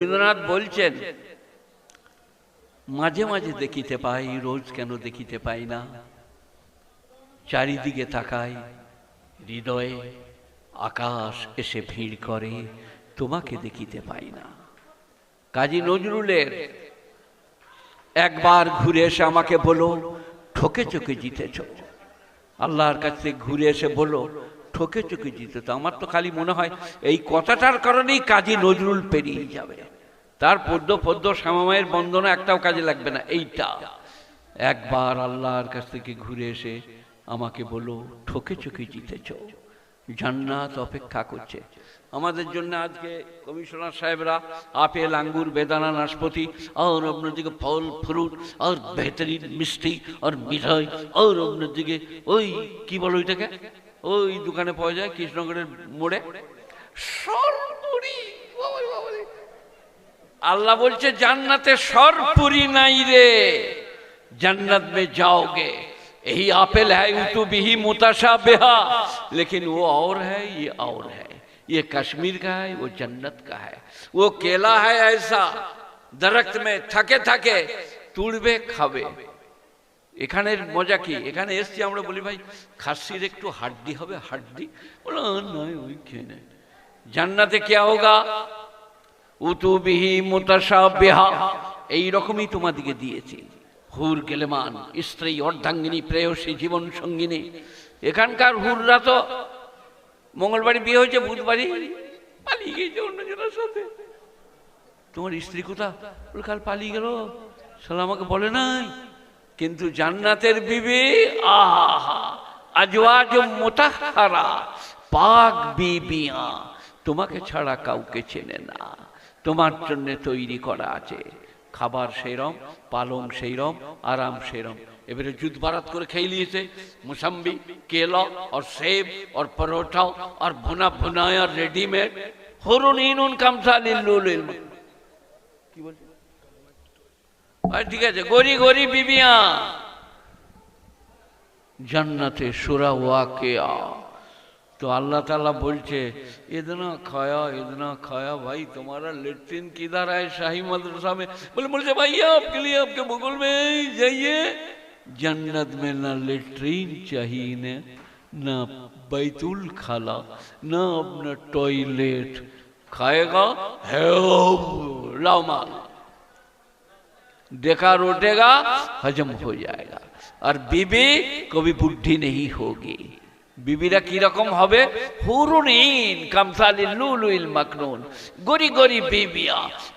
রবীন্দ্রনাথ বলছেন, মাঝে মাঝে দেখিতে পাই, রোজ কেন দেখিতে পাই না। চারিদিকে তাকাই, হৃদয়ে আকাশ এসে ভিড় করে, তোমাকে দেখিতে পাই না। কাজী নজরুলের একবার ঘুরে এসে আমাকে বলো, ঠকে চোখে জিতেছ। আল্লাহর কাছে ঘুরে এসে বলো, ঠকে চোখে জিতেছ। আমার তো খালি মনে হয় এই কথাটার কারণেই কাজী নজরুল পেরিয়ে যাবে, তার পদ্য পদ্য শ্যামামায়ের বন্দনা একটাও কাজে লাগবে না। এইটা একবার আল্লাহর কাছ থেকে ঘুরে এসে আমাকে বলো, ঠকে চোখে জিতেছ, জান্নাত অপেক্ষা করছে আমাদের জন্য। আজকে কমিশনার সাহেবরা আপেল, আঙ্গুর, বেদানা, নাশপাতি और অন্যদিকে ফল ফ্রুট और বেহতরিন মিষ্টি और মিঠাই और অন্যদিকে ওই কি বলো ওইটাকে, ওই দোকানে পাওয়া যায় কৃষ্ণগড়ের মোড়ে সরপুরি। আল্লাহ বলছে জান্নাতে সরপুরি নাই রে, जन्नत में जाओगे यही आपेल है उतु बिही मुताशाबिहा, लेकिन वो और है ये और है, ये कश्मीर का है वो जन्नत का है। वो केला है ऐसा दरख्त में थके थके तुड़बे खावे। এখানের মজা কি, এখানে এসছি আমরা বলি ভাই খাসির একটু হাড্ডি হবে, হাড্ডি বলো নয় ওই খেয়ে নেয়। জান্নাতে क्या होगा উতু বিহি মুতাশাবিহা, এই রকমই তোমাদিকে দিয়েছি। হুর গেলেমান, স্ত্রী, অর্ধাঙ্গিনী, প্রেয়সী, জীবন সঙ্গিনী। এখানকার হুররা তো মঙ্গলবারই বিয়ে হয়েছে, বুধবারই পালিয়ে গেছে অন্যজনের সাথে। তোমার স্ত্রী কোথা, কাল পালিয়ে গেল, শালা আমাকে বলে নাই। কিন্তু জান্নাতের বিবি আহা আজওয়াজ মুতাহহারা, পাক বিবিয়া, তোমাকে ছাড়া কাউকে চেনে না, তোমার জন্য তৈরি করা আছে। খাবার সেইরম, পালং সেইরম, আরাম সেইরম। এবারে জুত বারাত করে খেয়ে নিয়েছে মুসাম্বি, কেলা और सेब और परोठा और भुना भुनाया रेडीमेड। हुरुन इनुन कामसालिल लुलिल, কি বলছে ঠিক আছে, গরি গরি বিবিয়া জান্নাতে সুরা ওয়াকিয়া। तो अल्लाह ताला बोलचे इतना खाया भाई, तुम्हारा लेट्रिन किधर है शाही मदरसा में? बोलते भैया आपके लिए आपके बगल में जाइए, जन्नत में ना लेट्रिन चाहिए ना बैतुल खाला ना अपना टॉयलेट, खाएगा है लामाल, देखा रोटेगा हजम हो जाएगा। और बीबी कभी बुढ़ी नहीं होगी। বিবিরা কি রকম হবে? হুরুন ইন কামসালিল লুলুইল মাকনুন, গরি গরি বিবিয়া।